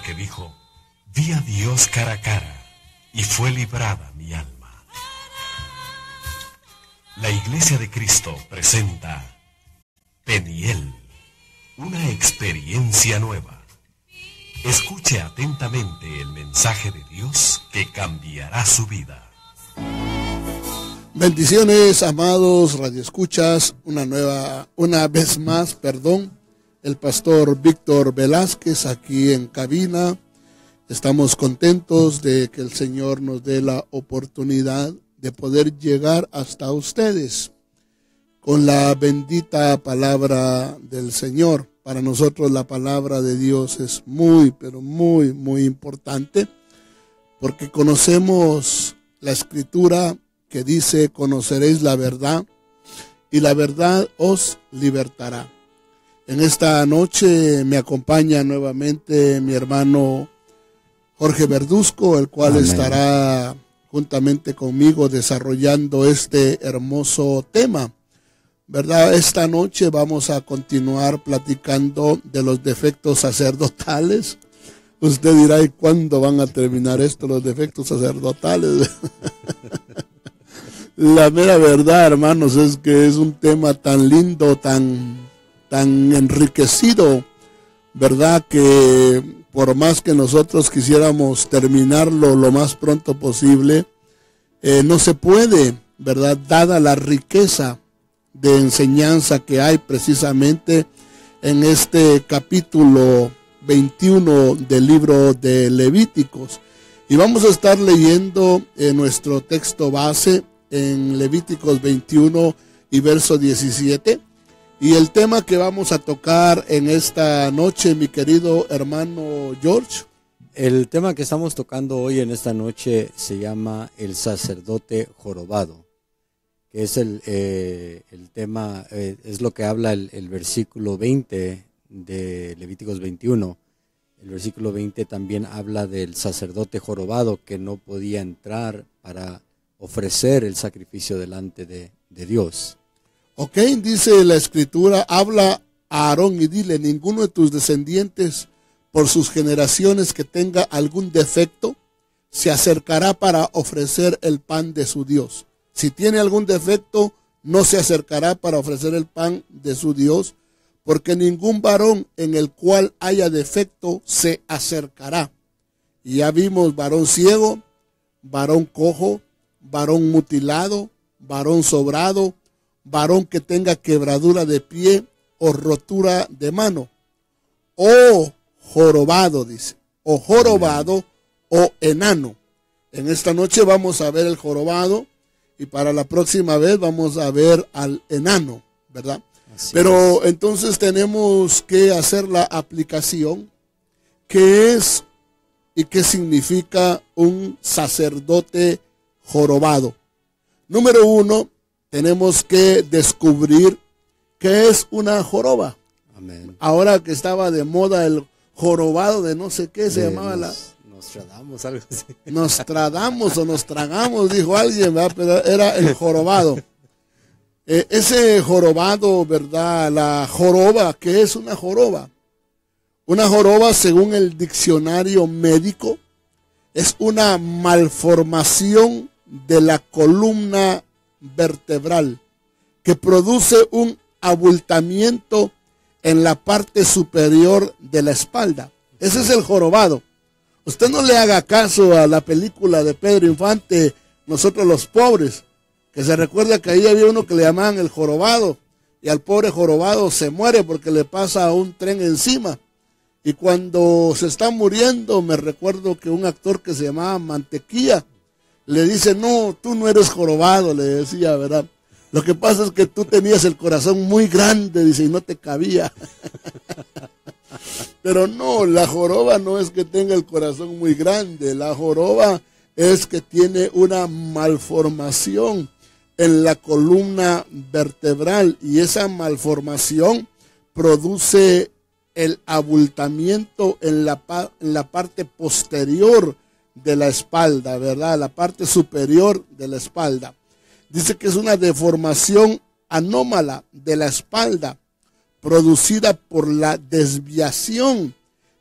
porque dijo: vi a Dios cara a cara, y fue librada mi alma. La Iglesia de Cristo presenta Peniel, una experiencia nueva. Escuche atentamente el mensaje de Dios que cambiará su vida. Bendiciones, amados radioescuchas, una vez más, el pastor Víctor Velázquez aquí en cabina. Estamos contentos de que el Señor nos dé la oportunidad de poder llegar hasta ustedes con la bendita palabra del Señor. Para nosotros la palabra de Dios es muy, pero muy, muy importante, porque conocemos la Escritura que dice: conoceréis la verdad y la verdad os libertará. En esta noche me acompaña nuevamente mi hermano Jorge Verduzco, el cual estará juntamente conmigo desarrollando este hermoso tema, ¿verdad? Esta noche vamos a continuar platicando de los defectos sacerdotales. Usted dirá: ¿y cuándo van a terminar esto, los defectos sacerdotales? La mera verdad, hermanos, es que es un tema tan lindo, tan enriquecido, ¿verdad? Que por más que nosotros quisiéramos terminarlo lo más pronto posible, no se puede, ¿verdad? Dada la riqueza de enseñanza que hay precisamente en este capítulo 21 del libro de Levíticos. Y vamos a estar leyendo nuestro texto base en Levíticos 21 y verso 17. Y el tema que vamos a tocar en esta noche, mi querido hermano George. El tema que estamos tocando hoy en esta noche se llama el sacerdote jorobado, que es el tema, es lo que habla el versículo 20 de Levíticos 21. El versículo 20 también habla del sacerdote jorobado que no podía entrar para ofrecer el sacrificio delante de Dios. Ok, dice la Escritura: habla a Aarón y dile: ninguno de tus descendientes por sus generaciones que tenga algún defecto se acercará para ofrecer el pan de su Dios. Si tiene algún defecto, no se acercará para ofrecer el pan de su Dios, porque ningún varón en el cual haya defecto se acercará. Y ya vimos varón ciego, varón cojo, varón mutilado, varón sobrado, varón que tenga quebradura de pie o rotura de mano, o jorobado, dice, o jorobado o enano. En esta noche vamos a ver el jorobado y para la próxima vez vamos a ver al enano, ¿verdad? Pero entonces tenemos que hacer la aplicación. ¿Qué es y qué significa un sacerdote jorobado? Número uno, tenemos que descubrir qué es una joroba. Amén. Ahora que estaba de moda el jorobado de no sé qué, se llamaba Nostradamus, algo así. Nostradamus o nos tragamos, dijo alguien, ¿verdad? Pero era el jorobado. Ese jorobado, ¿verdad? La joroba, ¿qué es una joroba? Una joroba, según el diccionario médico, es una malformación de la columna vertebral que produce un abultamiento en la parte superior de la espalda. Ese es el jorobado. Usted no le haga caso a la película de Pedro Infante, Nosotros los Pobres, que se recuerda que ahí había uno que le llamaban el jorobado, y al pobre jorobado se muere porque le pasa un tren encima. Y cuando se está muriendo, me recuerdo que un actor que se llamaba Mantequilla le dice: no, tú no eres jorobado, le decía, ¿verdad? Lo que pasa es que tú tenías el corazón muy grande, dice, y no te cabía. Pero no, la joroba no es que tenga el corazón muy grande, la joroba es que tiene una malformación en la columna vertebral, y esa malformación produce el abultamiento en la parte posterior de la espalda, ¿verdad? La parte superior de la espalda. Dice que es una deformación anómala de la espalda producida por la desviación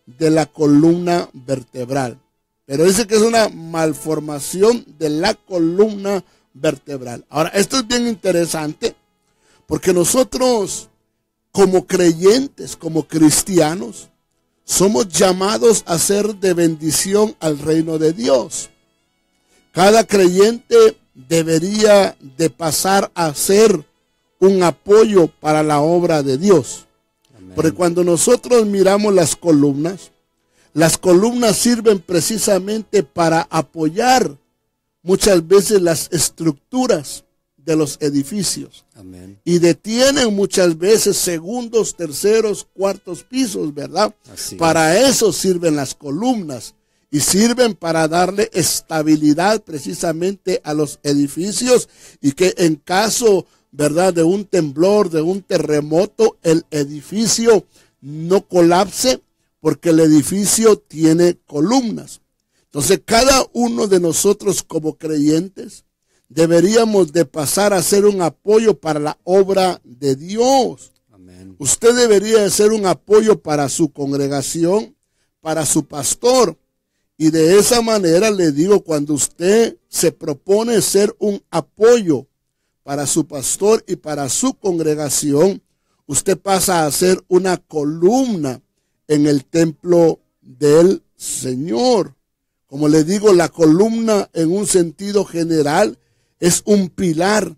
de la columna vertebral. Pero dice que es una malformación de la columna vertebral. Ahora, esto es bien interesante porque nosotros como creyentes, como cristianos, somos llamados a ser de bendición al reino de Dios. Cada creyente debería de pasar a ser un apoyo para la obra de Dios. Amén. Porque cuando nosotros miramos las columnas sirven precisamente para apoyar muchas veces las estructuras de los edificios. Amén. Y detienen muchas veces segundos, terceros, cuartos pisos, ¿verdad? Para eso sirven las columnas y sirven para darle estabilidad precisamente a los edificios y que en caso, ¿verdad?, de un temblor, de un terremoto, el edificio no colapse porque el edificio tiene columnas. Entonces, cada uno de nosotros como creyentes deberíamos de pasar a ser un apoyo para la obra de Dios. Amén. Usted debería de ser un apoyo para su congregación, para su pastor. Y de esa manera le digo, cuando usted se propone ser un apoyo para su pastor y para su congregación, usted pasa a ser una columna en el templo del Señor. Como le digo, la columna en un sentido general es un pilar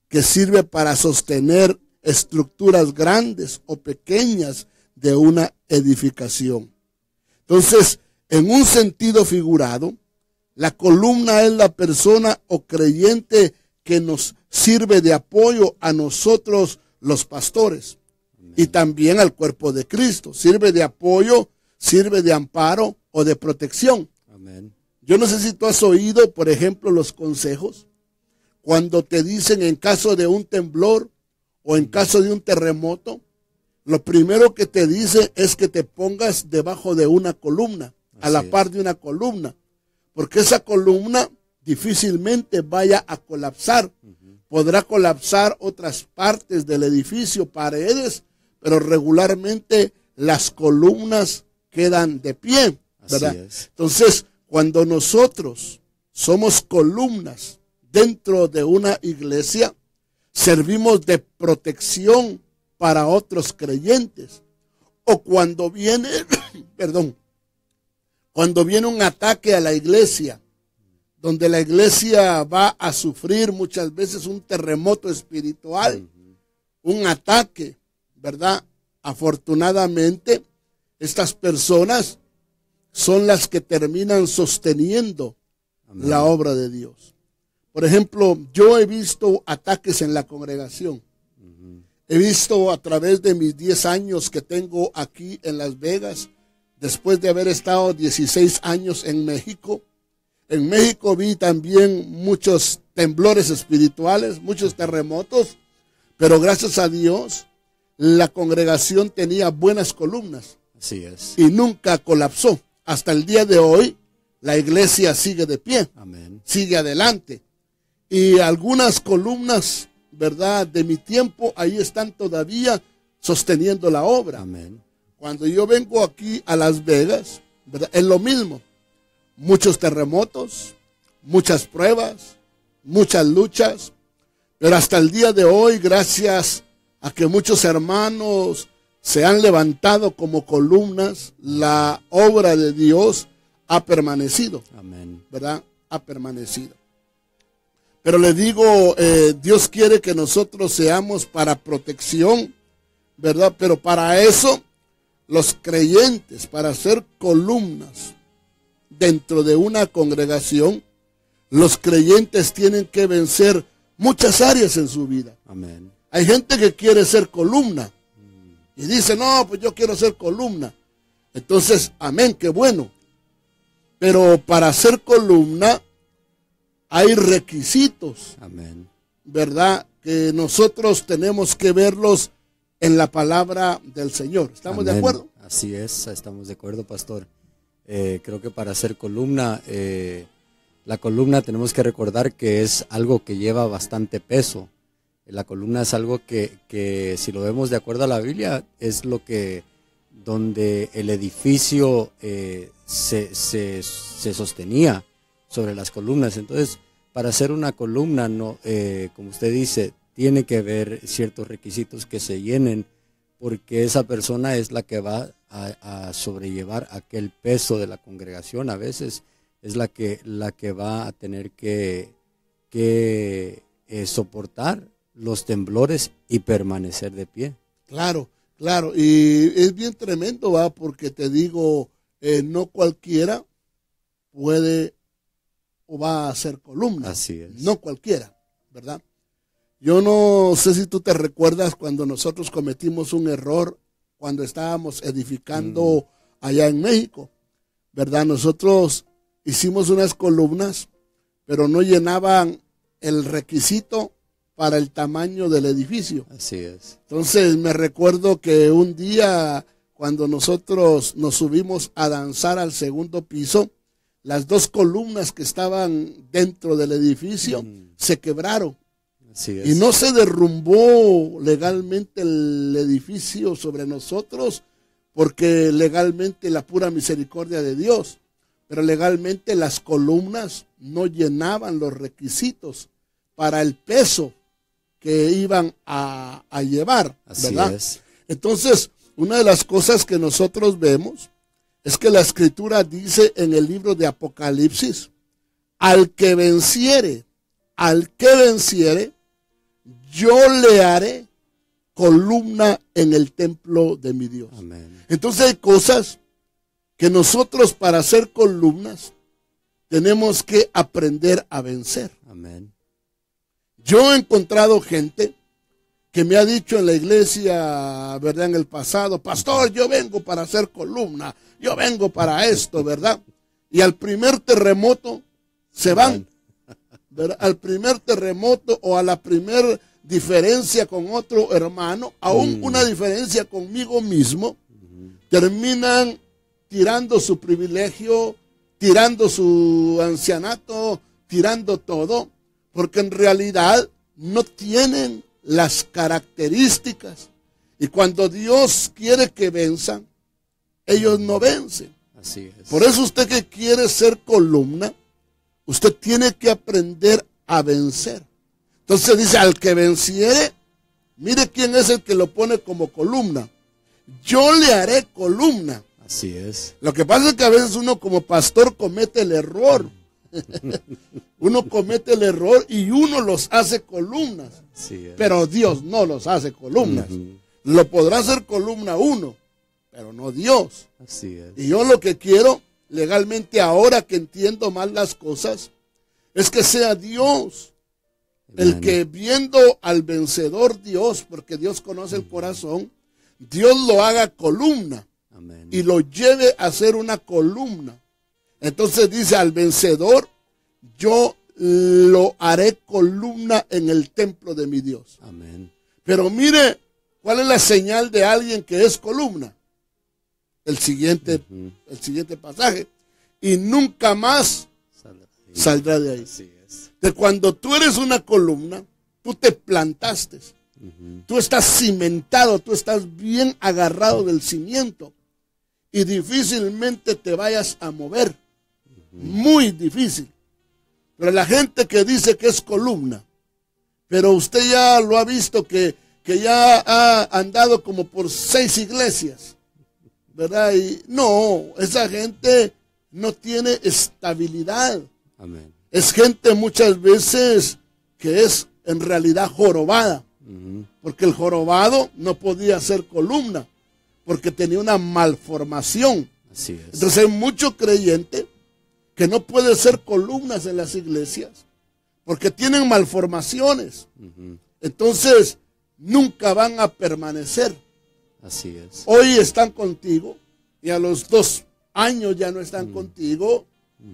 que sirve para sostener estructuras grandes o pequeñas de una edificación. Entonces, en un sentido figurado, la columna es la persona o creyente que nos sirve de apoyo a nosotros los pastores. Amén. Y también al cuerpo de Cristo. Sirve de apoyo, sirve de amparo o de protección. Amén. Yo no sé si tú has oído, por ejemplo, los consejos cuando te dicen en caso de un temblor o en caso de un terremoto, lo primero que te dice es que te pongas debajo de una columna, a la par de una columna, porque esa columna difícilmente vaya a colapsar. Podrá colapsar otras partes del edificio, paredes, pero regularmente las columnas quedan de pie, ¿verdad? Entonces, cuando nosotros somos columnas dentro de una iglesia, servimos de protección para otros creyentes. O cuando viene, cuando viene un ataque a la iglesia, donde la iglesia va a sufrir muchas veces un terremoto espiritual, un ataque, ¿verdad? Afortunadamente, estas personas son las que terminan sosteniendo Amén. La obra de Dios. Por ejemplo, yo he visto ataques en la congregación. He visto a través de mis 10 años que tengo aquí en Las Vegas, después de haber estado 16 años en México. En México vi también muchos temblores espirituales, muchos terremotos, pero gracias a Dios la congregación tenía buenas columnas. Así es. Y nunca colapsó. Hasta el día de hoy la iglesia sigue de pie. Amén. Sigue adelante. Y algunas columnas, ¿verdad?, de mi tiempo, ahí están todavía sosteniendo la obra. Amén. Cuando yo vengo aquí a Las Vegas, ¿verdad?, es lo mismo. Muchos terremotos, muchas pruebas, muchas luchas, pero hasta el día de hoy, gracias a que muchos hermanos se han levantado como columnas, la obra de Dios ha permanecido. Amén. ¿Verdad? Ha permanecido. Pero le digo, Dios quiere que nosotros seamos para protección, ¿verdad? Pero para eso, los creyentes, para ser columnas dentro de una congregación, los creyentes tienen que vencer muchas áreas en su vida. Amén. Hay gente que quiere ser columna y dice, no, pues yo quiero ser columna. Entonces, amén, qué bueno. Pero para ser columna hay requisitos, amén, ¿verdad?, que nosotros tenemos que verlos en la palabra del Señor. ¿Estamos amén. De acuerdo? Así es, estamos de acuerdo, pastor. Creo que para ser columna, la columna tenemos que recordar que es algo que lleva bastante peso. La columna es algo que si lo vemos de acuerdo a la Biblia, es lo que donde el edificio se sostenía sobre las columnas. Entonces, para hacer una columna, no, como usted dice, tiene que haber ciertos requisitos que se llenen, porque esa persona es la que va a sobrellevar aquel peso de la congregación. A veces es la que va a tener que soportar los temblores y permanecer de pie. Claro, claro, y es bien tremendo, ¿va? Porque te digo, no cualquiera puede o va a hacer columna. Así es. No cualquiera, ¿verdad? Yo no sé si tú te recuerdas cuando nosotros cometimos un error cuando estábamos edificando allá en México, ¿verdad? Nosotros hicimos unas columnas, pero no llenaban el requisito para el tamaño del edificio. Así es. Entonces me recuerdo que un día cuando nosotros nos subimos a danzar al segundo piso, las dos columnas que estaban dentro del edificio se quebraron. Así es. Y no se derrumbó legalmente el edificio sobre nosotros, porque legalmente la pura misericordia de Dios, pero legalmente las columnas no llenaban los requisitos para el peso que iban a llevar, ¿verdad? Así es. Entonces, una de las cosas que nosotros vemos es que la Escritura dice en el libro de Apocalipsis, al que venciere, yo le haré columna en el templo de mi Dios. Amén. Entonces hay cosas que nosotros para hacer columnas tenemos que aprender a vencer. Amén. Yo he encontrado gente que me ha dicho en la iglesia, ¿verdad? En el pasado, pastor, yo vengo para hacer columna, yo vengo para esto, ¿verdad? Y al primer terremoto se van, ¿verdad? Al primer terremoto o a la primer diferencia con otro hermano, aún una diferencia conmigo mismo, terminan tirando su privilegio, tirando su ancianato, tirando todo, porque en realidad no tienen las características. Y cuando Dios quiere que venzan, ellos no vencen. Así es. Por eso usted que quiere ser columna, usted tiene que aprender a vencer. Entonces dice, al que venciere, mire quién es el que lo pone como columna. Yo le haré columna. Así es. Lo que pasa es que a veces uno como pastor comete el error. Uno comete el error y uno los hace columnas. Pero Dios no los hace columnas. Lo podrá hacer columna uno, pero no Dios. Así es. Y yo lo que quiero legalmente ahora que entiendo más las cosas es que sea Dios el que, viendo al vencedor Dios, porque Dios conoce el corazón, Dios lo haga columna. Amén. Y lo lleve a ser una columna. Entonces dice, al vencedor yo lo haré columna en el templo de mi Dios. Amén. Pero mire, ¿cuál es la señal de alguien que es columna? El siguiente pasaje. Y nunca más saldrá de ahí. Así es. De cuando tú eres una columna, tú te plantaste. Tú estás cimentado, tú estás bien agarrado del cimiento. Y difícilmente te vayas a mover. Muy difícil. Pero la gente que dice que es columna, pero usted ya lo ha visto que ya ha andado como por 6 iglesias, ¿verdad? Y no, esa gente no tiene estabilidad. Amén. Es gente muchas veces que es en realidad jorobada, porque el jorobado no podía ser columna, porque tenía una malformación. Así es. Entonces hay mucho creyente que no puede ser columnas en las iglesias porque tienen malformaciones. Entonces nunca van a permanecer. Así es. Hoy están contigo y a los 2 años ya no están contigo.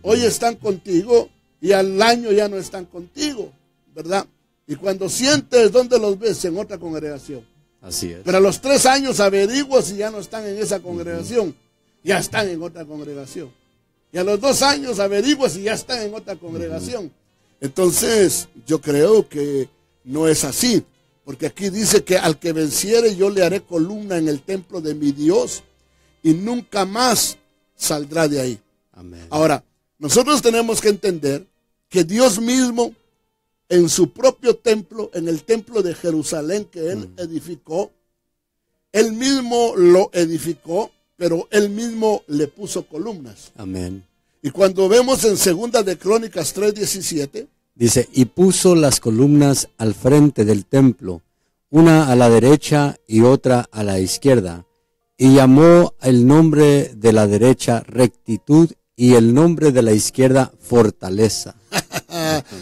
Hoy están contigo y al año ya no están contigo, ¿verdad? Y cuando sientes, ¿dónde los ves? En otra congregación. Así es. Pero a los 3 años averiguas si ya no están en esa congregación. Ya están en otra congregación. Y a los 2 años averiguas si ya están en otra congregación. Entonces, yo creo que no es así. Porque aquí dice que al que venciere yo le haré columna en el templo de mi Dios. y nunca más saldrá de ahí. Amén. Ahora, nosotros tenemos que entender que Dios mismo, en su propio templo, en el templo de Jerusalén que Él edificó, Él mismo lo edificó, pero Él mismo le puso columnas. Amén. Y cuando vemos en 2 de Crónicas 3:17, dice, y puso las columnas al frente del templo, una a la derecha y otra a la izquierda, y llamó el nombre de la derecha rectitud y el nombre de la izquierda fortaleza.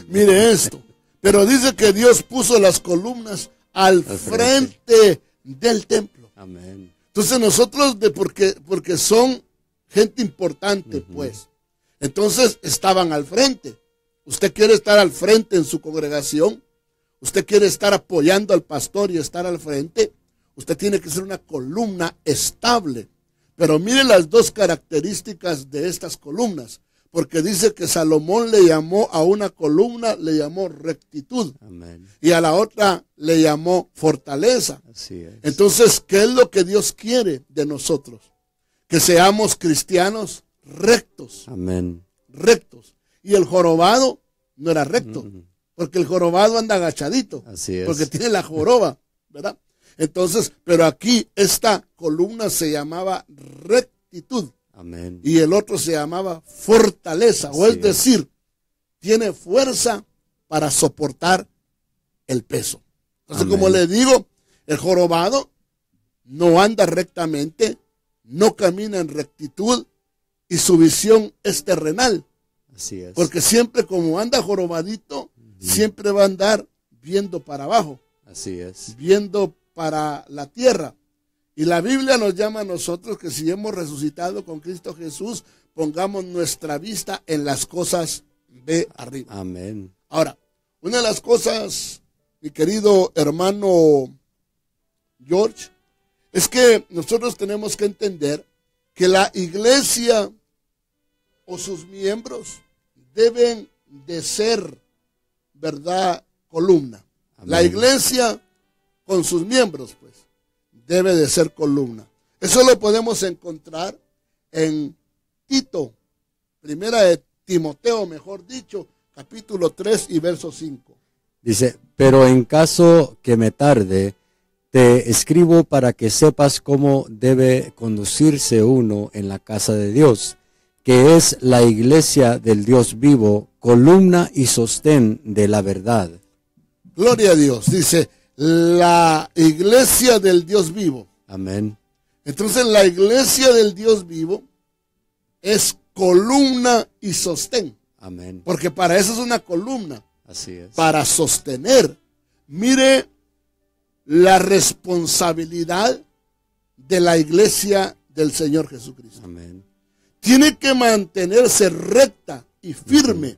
mire esto, pero dice que Dios puso las columnas al frente del templo. Amén. Entonces nosotros, porque son gente importante, pues, entonces estaban al frente. Usted quiere estar al frente en su congregación, usted quiere estar apoyando al pastor y estar al frente, usted tiene que ser una columna estable. Pero mire las dos características de estas columnas, porque dice que Salomón le llamó a una columna, le llamó rectitud. Amén. Y a la otra le llamó fortaleza. Así es. Entonces, ¿qué es lo que Dios quiere de nosotros? Que seamos cristianos rectos. Amén. Rectos. Y el jorobado no era recto, porque el jorobado anda agachadito. Así es. Porque tiene la joroba, ¿verdad? Entonces, pero aquí esta columna se llamaba rectitud. Amén. Y el otro se llamaba fortaleza, o es decir, tiene fuerza para soportar el peso. Entonces, Amén. como le digo, el jorobado no anda rectamente, no camina en rectitud y su visión es terrenal. Así es. Porque siempre como anda jorobadito, siempre va a andar viendo para abajo. Así es. Viendo para la tierra. Y la Biblia nos llama a nosotros que si hemos resucitado con Cristo Jesús, pongamos nuestra vista en las cosas de arriba. Amén. Ahora, una de las cosas, mi querido hermano George, es que nosotros tenemos que entender que la iglesia o sus miembros deben de ser, ¿verdad?, columna. Amén. La iglesia con sus miembros, pues, debe de ser columna. Eso lo podemos encontrar en Tito, primera de Timoteo, mejor dicho, capítulo 3 y verso 5. Dice, pero en caso que me tarde, te escribo para que sepas cómo debe conducirse uno en la casa de Dios, que es la iglesia del Dios vivo, columna y sostén de la verdad. Gloria a Dios, dice, la iglesia del Dios vivo. Amén. Entonces la iglesia del Dios vivo es columna y sostén. Amén. Porque para eso es una columna. Así es. Para sostener. Mire la responsabilidad de la iglesia del Señor Jesucristo. Amén. Tiene que mantenerse recta y firme,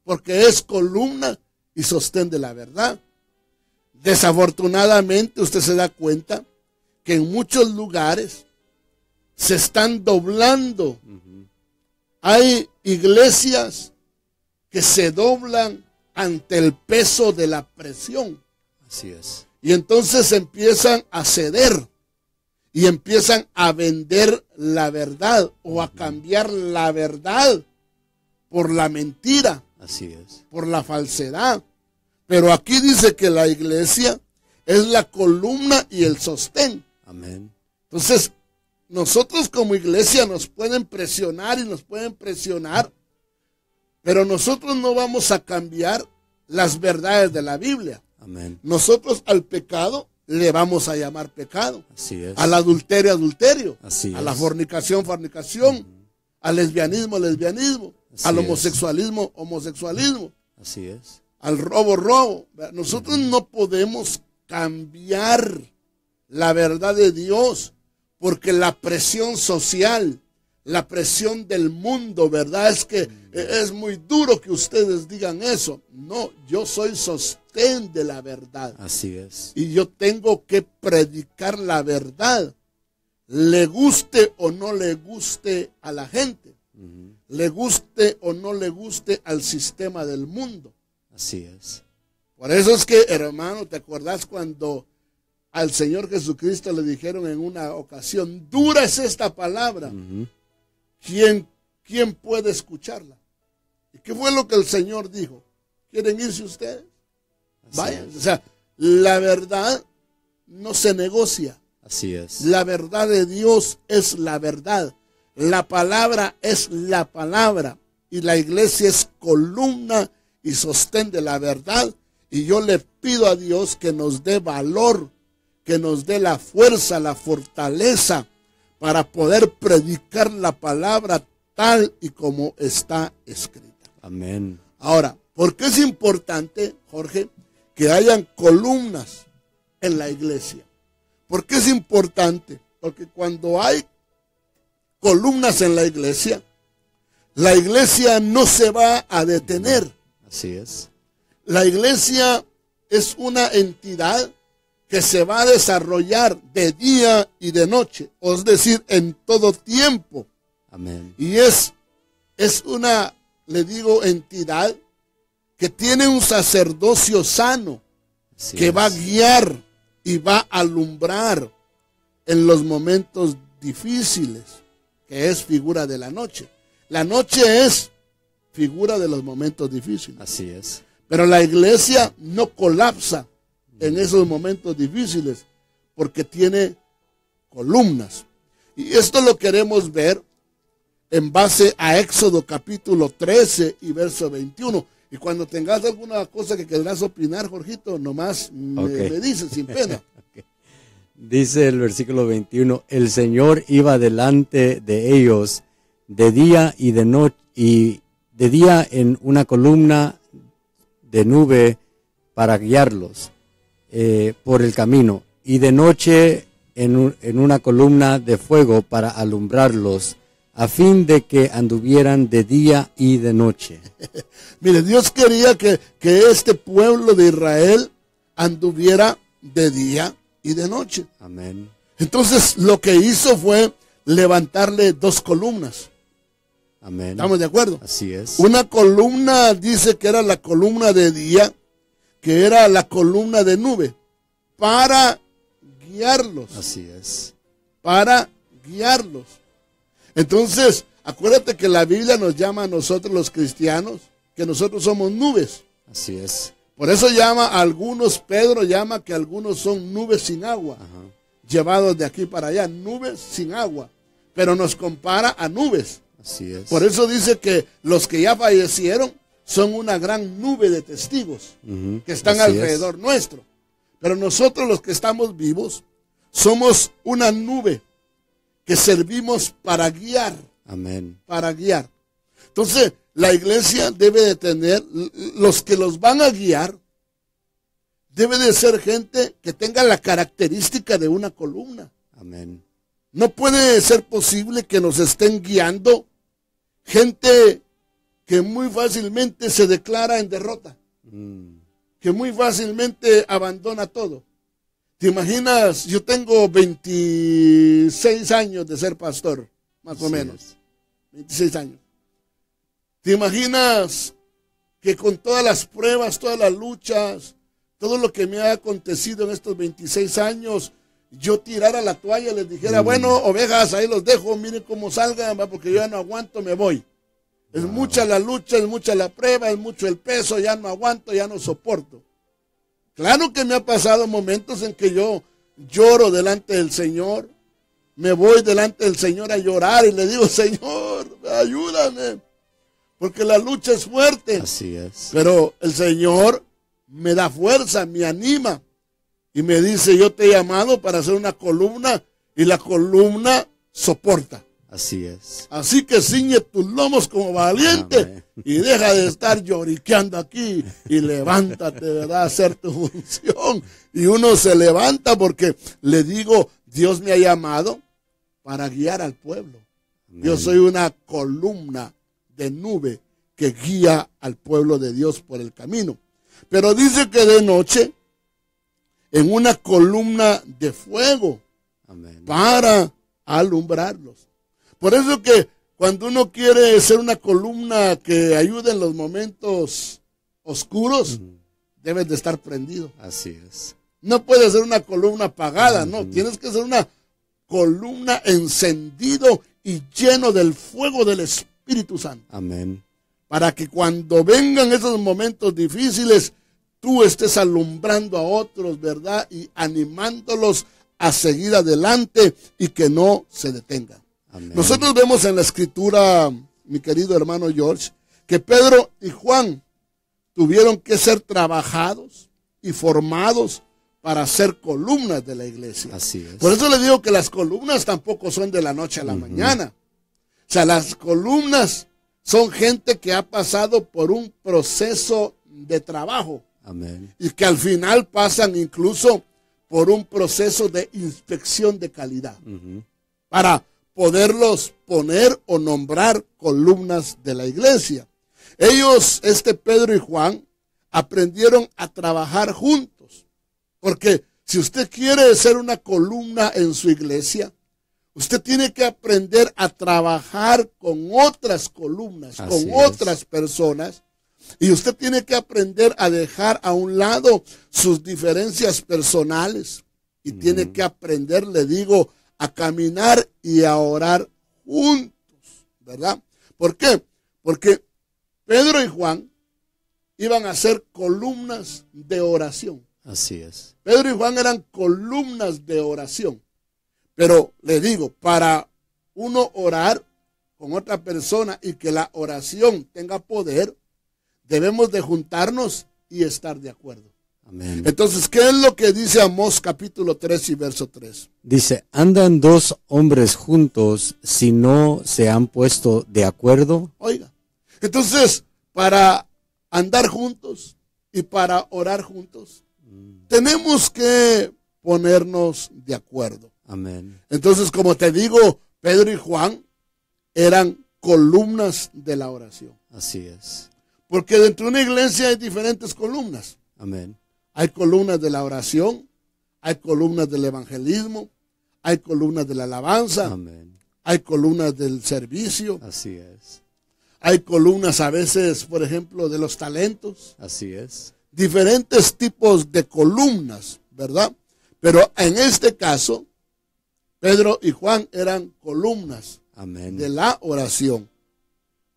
porque es columna y sostén de la verdad. Desafortunadamente usted se da cuenta que en muchos lugares se están doblando. Hay iglesias que se doblan ante el peso de la presión. Así es. Y entonces empiezan a ceder y empiezan a vender la verdad o a cambiar la verdad por la mentira. Así es. Por la falsedad. Pero aquí dice que la iglesia es la columna y el sostén. Amén. Entonces, nosotros como iglesia nos pueden presionar y nos pueden presionar, pero nosotros no vamos a cambiar las verdades de la Biblia. Amén. Nosotros al pecado le vamos a llamar pecado. Así es. Al adulterio, adulterio. Así a es. la fornicación, fornicación. Al lesbianismo, lesbianismo. Así al es. homosexualismo, homosexualismo. Así es. Al robo, robo. Nosotros no podemos cambiar la verdad de Dios, porque la presión social, la presión del mundo, ¿verdad? Es que es muy duro que ustedes digan eso. No, yo soy sostén de la verdad. Así es. Y yo tengo que predicar la verdad, le guste o no le guste a la gente, le guste o no le guste al sistema del mundo. Así es. Por eso es que, hermano, ¿te acordás cuando al Señor Jesucristo le dijeron en una ocasión, dura es esta palabra, ¿quién puede escucharla? ¿Y qué fue lo que el Señor dijo? ¿Quieren irse ustedes? Vayan. O sea, la verdad no se negocia. Así es. La verdad de Dios es la verdad. La palabra es la palabra. Y la iglesia es columna y sostén de la verdad. Y yo le pido a Dios que nos dé valor, que nos dé la fuerza, la fortaleza para poder predicar la palabra tal y como está escrita. Amén. Ahora, ¿por qué es importante, Jorge, que hayan columnas en la iglesia? ¿Por qué es importante? Porque cuando hay columnas en la iglesia no se va a detener. Así es. La iglesia es una entidad que se va a desarrollar de día y de noche, es decir, en todo tiempo. Amén. Y es una, le digo, entidad que tiene un sacerdocio sano, Así que es. va a guiar y va a alumbrar en los momentos difíciles, que es figura de la noche. La noche es figura de los momentos difíciles. Así es. Pero la iglesia no colapsa en esos momentos difíciles porque tiene columnas. Y esto lo queremos ver en base a Éxodo capítulo 13 y verso 21. Y cuando tengas alguna cosa que querrás opinar, Jorgito, nomás me dices sin pena. Okay. Dice el versículo 21, el Señor iba delante de ellos de día y de noche, y de día en una columna de nube para guiarlos por el camino, y de noche en una columna de fuego para alumbrarlos, a fin de que anduvieran de día y de noche. Mire, Dios quería que este pueblo de Israel anduviera de día y de noche. Amén. Entonces lo que hizo fue levantarle dos columnas. Amén. ¿Estamos de acuerdo? Así es. Una columna dice que era la columna de día, que era la columna de nube, para guiarlos. Así es. Para guiarlos. Entonces, acuérdate que la Biblia nos llama a nosotros los cristianos, que nosotros somos nubes. Así es. Por eso llama a algunos, Pedro llama que algunos son nubes sin agua, llevados de aquí para allá, nubes sin agua, pero nos compara a nubes. Así es. Por eso dice que los que ya fallecieron son una gran nube de testigos que están alrededor nuestro. Pero nosotros los que estamos vivos somos una nube que servimos para guiar. Amén. Para guiar. Entonces, la iglesia debe de tener, los que los van a guiar, debe de ser gente que tenga la característica de una columna. Amén. No puede ser posible que nos estén guiando gente que muy fácilmente se declara en derrota, que muy fácilmente abandona todo. ¿Te imaginas? Yo tengo 26 años de ser pastor, más o menos. 26 años. ¿Te imaginas que con todas las pruebas, todas las luchas, todo lo que me ha acontecido en estos 26 años, yo tirara la toalla y les dijera, bueno, ovejas, ahí los dejo, miren cómo salgan, porque yo ya no aguanto, me voy? Es mucha la lucha, es mucha la prueba, es mucho el peso, ya no aguanto, ya no soporto. Claro que me ha pasado momentos en que yo lloro delante del Señor, me voy delante del Señor a llorar y le digo, Señor, ayúdame, porque la lucha es fuerte. Así es. Pero el Señor me da fuerza, me anima y me dice, yo te he llamado para hacer una columna y la columna soporta. Así es. Así que ciñe tus lomos como valiente. Amén. Y deja de estar lloriqueando aquí y levántate, ¿verdad? A hacer tu función. Y uno se levanta porque le digo, Dios me ha llamado para guiar al pueblo. Amén. Yo soy una columna de nube que guía al pueblo de Dios por el camino. Pero dice que de noche, en una columna de fuego. Amén. Para alumbrarlos. Por eso que cuando uno quiere ser una columna que ayude en los momentos oscuros, debes de estar prendido. Así es. No puede ser una columna apagada, no. Tienes que ser una columna encendido y lleno del fuego del Espíritu Santo. Amén. Para que cuando vengan esos momentos difíciles, tú estés alumbrando a otros, ¿verdad? Y animándolos a seguir adelante y que no se detengan. Amén. Nosotros vemos en la Escritura, mi querido hermano George, que Pedro y Juan tuvieron que ser trabajados y formados para ser columnas de la iglesia. Así es. Por eso le digo que las columnas tampoco son de la noche a la mañana. O sea, las columnas son gente que ha pasado por un proceso de trabajo. Amén. Y que al final pasan incluso por un proceso de inspección de calidad. Para poderlos poner o nombrar columnas de la iglesia. Ellos, Pedro y Juan, aprendieron a trabajar juntos. Porque si usted quiere ser una columna en su iglesia, usted tiene que aprender a trabajar con otras columnas, con otras personas. Y usted tiene que aprender a dejar a un lado sus diferencias personales. Y tiene que aprender, le digo, a caminar y a orar juntos, ¿verdad? ¿Por qué? Porque Pedro y Juan iban a ser columnas de oración. Así es. Pedro y Juan eran columnas de oración. Pero le digo, para uno orar con otra persona y que la oración tenga poder, debemos de juntarnos y estar de acuerdo. Amén. Entonces, ¿qué es lo que dice Amós capítulo 3 y verso 3? Dice, ¿andan dos hombres juntos si no se han puesto de acuerdo? Oiga, entonces, para andar juntos y para orar juntos, tenemos que ponernos de acuerdo. Amén. Entonces, como te digo, Pedro y Juan eran columnas de la oración. Así es. Porque dentro de una iglesia hay diferentes columnas. Amén. Hay columnas de la oración, hay columnas del evangelismo, hay columnas de la alabanza, Amén. hay columnas del servicio, Así es. hay columnas a veces, por ejemplo, de los talentos. Así es. Diferentes tipos de columnas, ¿verdad? Pero en este caso, Pedro y Juan eran columnas Amén. de la oración.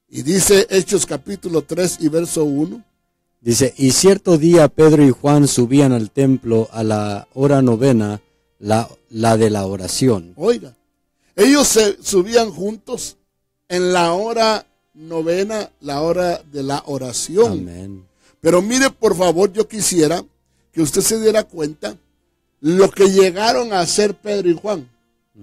Y dice Hechos capítulo 3 y verso 1. Dice, y cierto día Pedro y Juan subían al templo a la hora novena, la de la oración. Oiga, ellos se subían juntos en la hora novena, la hora de la oración. Amén. Pero mire, por favor, yo quisiera que usted se diera cuenta lo que llegaron a hacer Pedro y Juan,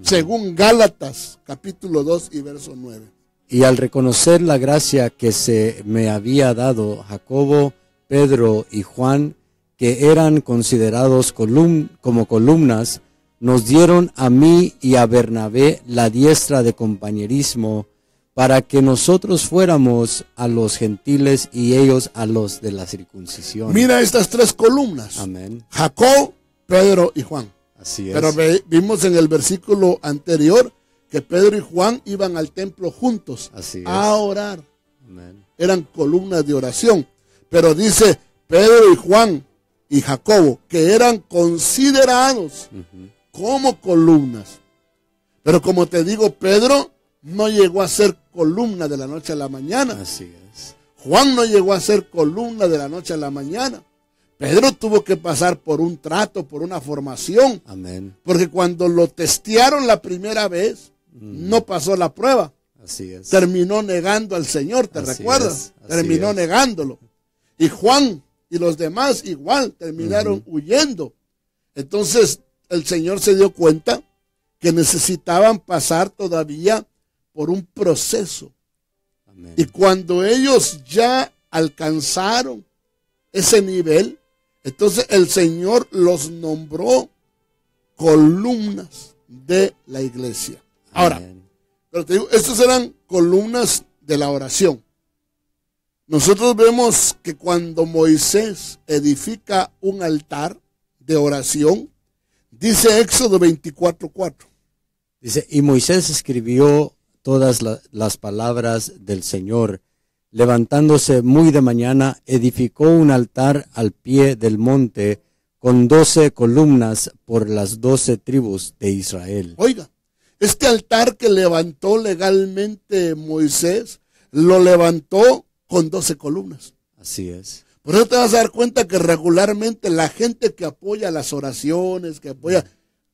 según Gálatas capítulo 2 y verso 9. Y al reconocer la gracia que se me había dado, Jacobo, Pedro y Juan, que eran considerados como columnas, nos dieron a mí y a Bernabé la diestra de compañerismo, para que nosotros fuéramos a los gentiles y ellos a los de la circuncisión. Mira estas tres columnas. Amén. Jacob, Pedro y Juan. Así es. Pero vimos en el versículo anterior que Pedro y Juan iban al templo juntos a orar. Amén. Eran columnas de oración. Pero dice Pedro y Juan y Jacobo, que eran considerados como columnas. Pero como te digo, Pedro no llegó a ser columna de la noche a la mañana. Así es. Juan no llegó a ser columna de la noche a la mañana. Pedro tuvo que pasar por un trato, por una formación. Amén. Porque cuando lo testearon la primera vez, no pasó la prueba. Así es. Terminó negando al Señor, ¿te recuerdas? Terminó negándolo. Y Juan y los demás igual terminaron huyendo. Entonces el Señor se dio cuenta que necesitaban pasar todavía por un proceso. Amén. Y cuando ellos ya alcanzaron ese nivel, entonces el Señor los nombró columnas de la iglesia. Ahora, pero te digo, estos eran columnas de la oración. Nosotros vemos que cuando Moisés edifica un altar de oración, dice Éxodo 24:4. Dice, y Moisés escribió todas las palabras del Señor. Levantándose muy de mañana, edificó un altar al pie del monte con 12 columnas por las 12 tribus de Israel. Oiga, este altar que levantó legalmente Moisés, lo levantó con 12 columnas. Así es. Por eso te vas a dar cuenta que regularmente la gente que apoya las oraciones, que apoya,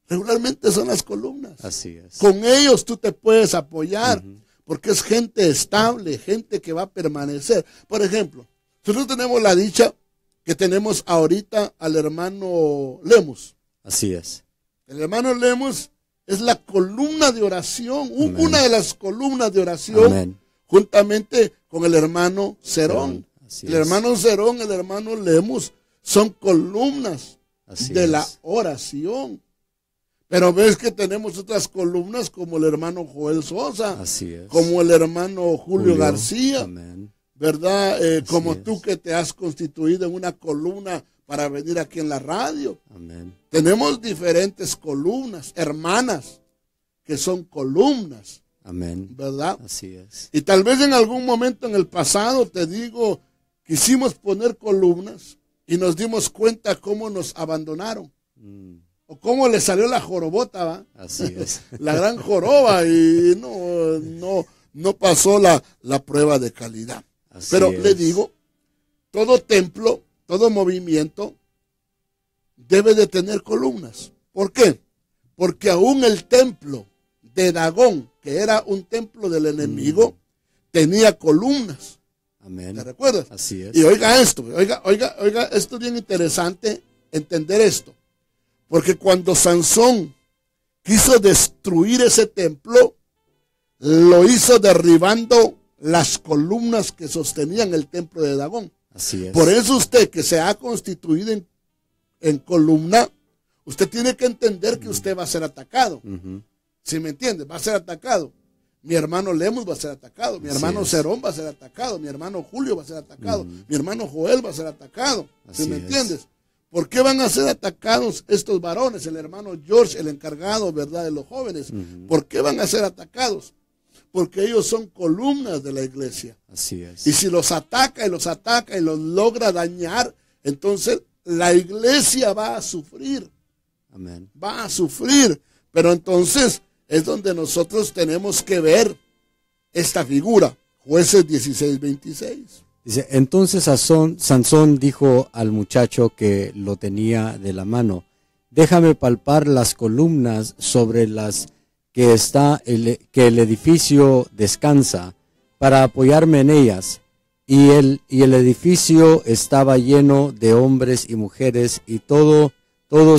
regularmente son las columnas. Así es. Con ellos tú te puedes apoyar, porque es gente estable, gente que va a permanecer. Por ejemplo, nosotros tenemos la dicha que tenemos ahorita al hermano Lemus. Así es. El hermano Lemus es la columna de oración, Amén. una de las columnas de oración, Amén. juntamente con el hermano Cerón. Así El es. hermano Cerón, el hermano Lemus, son columnas Así de la es. oración. Pero ves que tenemos otras columnas como el hermano Joel Sosa, Así es. como el hermano Julio García, Amén. ¿verdad? Como es. tú que te has constituido en una columna para venir aquí en la radio. Amén. Tenemos diferentes columnas, hermanas, que son columnas, Amén. ¿verdad? Así es. Y tal vez en algún momento en el pasado, te digo, quisimos poner columnas y nos dimos cuenta cómo nos abandonaron. O cómo le salió la jorobota, ¿va? Así es. La gran joroba y no pasó la prueba de calidad. Así Pero es. le digo, todo templo, todo movimiento debe de tener columnas. ¿Por qué? Porque aún el templo de Dagón, que era un templo del enemigo, tenía columnas. Amén. ¿Te recuerdas? Así es. Y oiga esto, oiga, esto es bien interesante entender esto. Porque cuando Sansón quiso destruir ese templo, lo hizo derribando las columnas que sostenían el templo de Dagón. Así es. Por eso usted que se ha constituido en columna, usted tiene que entender que usted va a ser atacado. ¿Sí me entiende? Va a ser atacado. Mi hermano Lemus va a ser atacado. Mi hermano Cerón va a ser atacado. Mi hermano Julio va a ser atacado. Mi hermano Joel va a ser atacado. ¿Sí me entiendes? ¿Por qué van a ser atacados estos varones? El hermano George, el encargado, ¿verdad?, de los jóvenes. ¿Por qué van a ser atacados? Porque ellos son columnas de la iglesia. Así es. Y si los ataca y los logra dañar, entonces la iglesia va a sufrir. Amén. Va a sufrir. Pero entonces es donde nosotros tenemos que ver esta figura. Jueces 16:26. Dice, entonces Sansón dijo al muchacho que lo tenía de la mano, déjame palpar las columnas sobre las que el edificio descansa, para apoyarme en ellas. Y el edificio estaba lleno de hombres y mujeres, y todos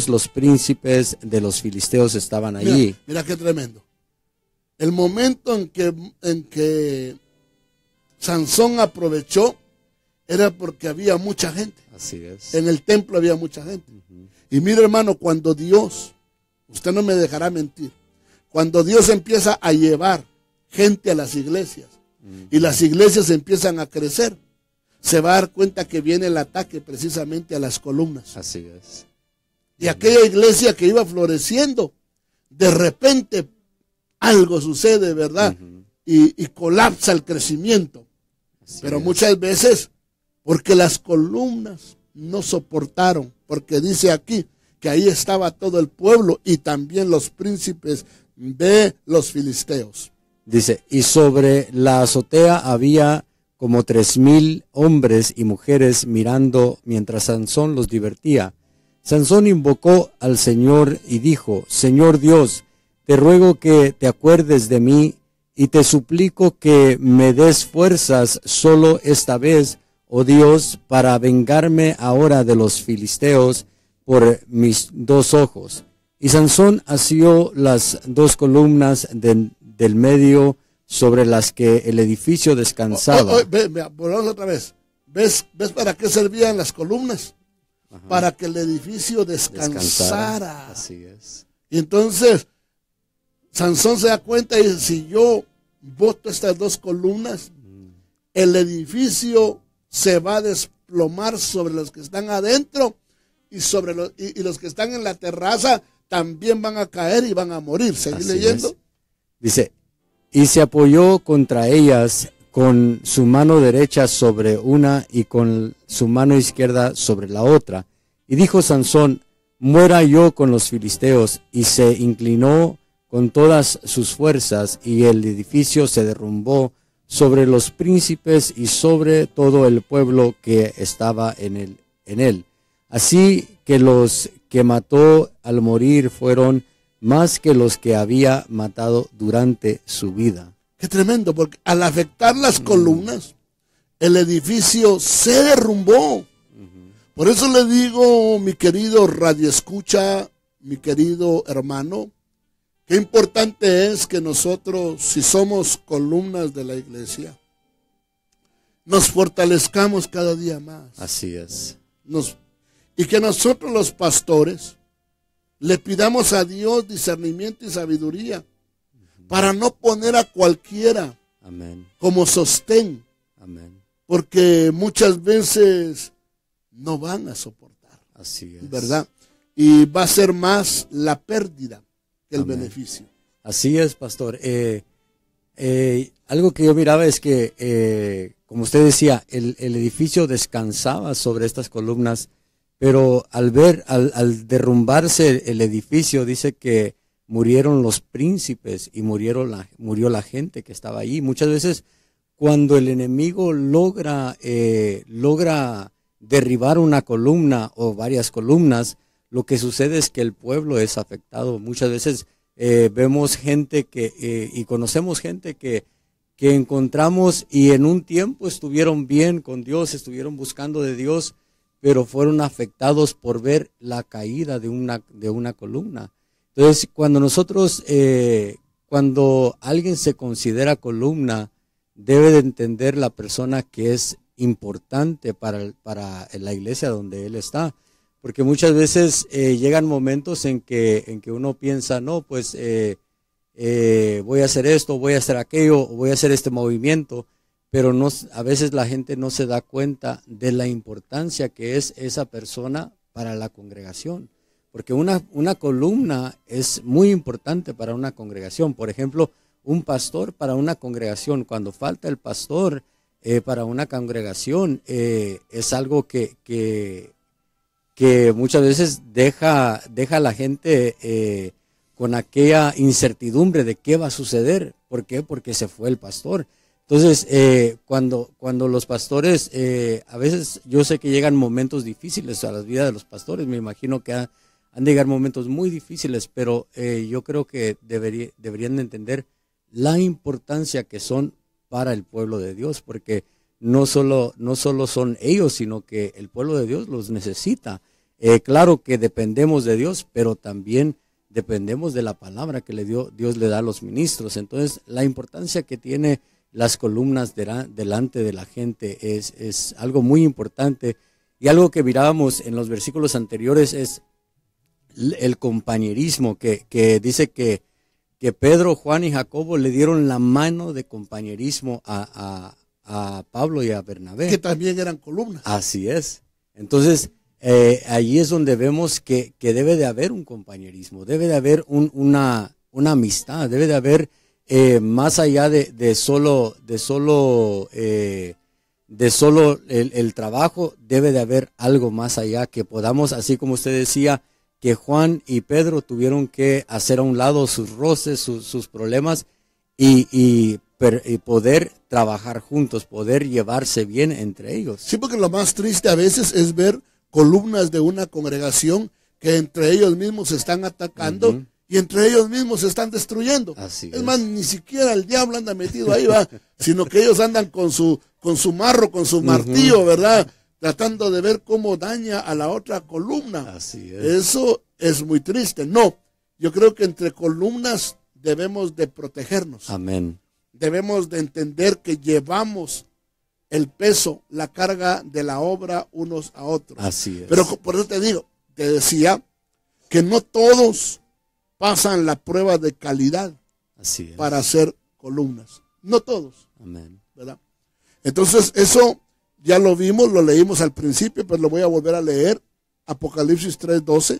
los príncipes de los filisteos estaban allí. Mira qué tremendo. El momento en que Sansón aprovechó era porque había mucha gente. Así es. En el templo había mucha gente. Y mire, hermano, cuando Dios, usted no me dejará mentir, cuando Dios empieza a llevar gente a las iglesias y las iglesias empiezan a crecer, se va a dar cuenta que viene el ataque precisamente a las columnas. Así es. Y aquella iglesia que iba floreciendo, de repente algo sucede, ¿verdad? Y colapsa el crecimiento. Pero muchas veces, porque las columnas no soportaron, porque dice aquí que ahí estaba todo el pueblo y también los príncipes de los filisteos. Dice, y sobre la azotea había como 3,000 hombres y mujeres mirando mientras Sansón los divertía. Sansón invocó al Señor y dijo, Señor Dios, te ruego que te acuerdes de mí y te suplico que me des fuerzas solo esta vez, oh Dios, para vengarme ahora de los filisteos por mis 2 ojos. Y Sansón asió las 2 columnas del medio sobre las que el edificio descansaba. Volvamos otra vez. ¿Ves para qué servían las columnas? Ajá. Para que el edificio descansara. Así es. Y entonces Sansón se da cuenta y dice, si yo boto estas 2 columnas, el edificio se va a desplomar sobre los que están adentro y sobre los que están en la terraza también van a caer y van a morir. ¿Seguí leyendo? Es. Dice, y se apoyó contra ellas con su mano derecha sobre una y con su mano izquierda sobre la otra, Y dijo Sansón, muera yo con los filisteos. Y se inclinó con todas sus fuerzas, y el edificio se derrumbó sobre los príncipes y sobre todo el pueblo que estaba en él. Así que los que mató al morir fueron más que los que había matado durante su vida. Qué tremendo, porque al afectar las columnas, el edificio se derrumbó. Por eso le digo, mi querido radioescucha, mi querido hermano, qué importante es que nosotros, si somos columnas de la iglesia, nos fortalezcamos cada día más. Así es. Y que nosotros los pastores le pidamos a Dios discernimiento y sabiduría para no poner a cualquiera Amén. Como sostén. Amén. Porque muchas veces no van a soportar. Así es. ¿Verdad? Y va a ser más la pérdida que el Amén. beneficio. Así es, pastor. Algo que yo miraba es que, como usted decía, el edificio descansaba sobre estas columnas, pero al derrumbarse el edificio, dice que murieron los príncipes y murió la gente que estaba ahí. Muchas veces cuando el enemigo logra derribar una columna o varias columnas, lo que sucede es que el pueblo es afectado. Muchas veces vemos gente y conocemos gente que encontramos y en un tiempo estuvieron bien con Dios, estuvieron buscando de Dios, pero fueron afectados por ver la caída de una columna. Entonces, cuando alguien se considera columna, debe de entender la persona que es importante para la iglesia donde él está. Porque muchas veces llegan momentos en que uno piensa, no, pues voy a hacer esto, voy a hacer aquello, voy a hacer este movimiento, pero a veces la gente no se da cuenta de la importancia que es esa persona para la congregación. Porque una columna es muy importante para una congregación. Por ejemplo, un pastor para una congregación, cuando falta el pastor para una congregación, es algo que muchas veces deja a la gente con aquella incertidumbre de qué va a suceder. ¿Por qué? Porque se fue el pastor. Entonces, cuando los pastores, a veces yo sé que llegan momentos difíciles a la vida de los pastores, me imagino que han de llegar momentos muy difíciles, pero yo creo que deberían de entender la importancia que son para el pueblo de Dios, porque no solo son ellos, sino que el pueblo de Dios los necesita. Claro que dependemos de Dios, pero también dependemos de la palabra que Dios le da a los ministros. Entonces, la importancia que tiene las columnas delante de la gente es algo muy importante. Y algo que mirábamos en los versículos anteriores es el compañerismo, que dice que Pedro, Juan y Jacobo le dieron la mano de compañerismo a Pablo y a Bernabé. Que también eran columnas. Así es. Entonces, allí es donde vemos que debe de haber un compañerismo, debe de haber una amistad, debe de haber más allá de solo el trabajo, debe de haber algo más allá que podamos, así como usted decía, que Juan y Pedro tuvieron que hacer a un lado sus roces, sus problemas y poder trabajar juntos, poder llevarse bien entre ellos. Sí, porque lo más triste a veces es ver columnas de una congregación que entre ellos mismos se están atacando y entre ellos mismos se están destruyendo. Así es más, ni siquiera el diablo anda metido ahí, va, sino que ellos andan con su marro, con su martillo, ¿verdad? Tratando de ver cómo daña a la otra columna. Así es. Eso es muy triste. No, yo creo que entre columnas debemos de protegernos. Amén. Debemos de entender que llevamos el peso, la carga de la obra unos a otros. Así es. Pero por eso te decía que no todos pasan la prueba de calidad. Así es. Para hacer columnas. No todos. Amén. ¿Verdad? Entonces eso ya lo vimos, lo leímos al principio, pero lo voy a volver a leer. Apocalipsis 3:12.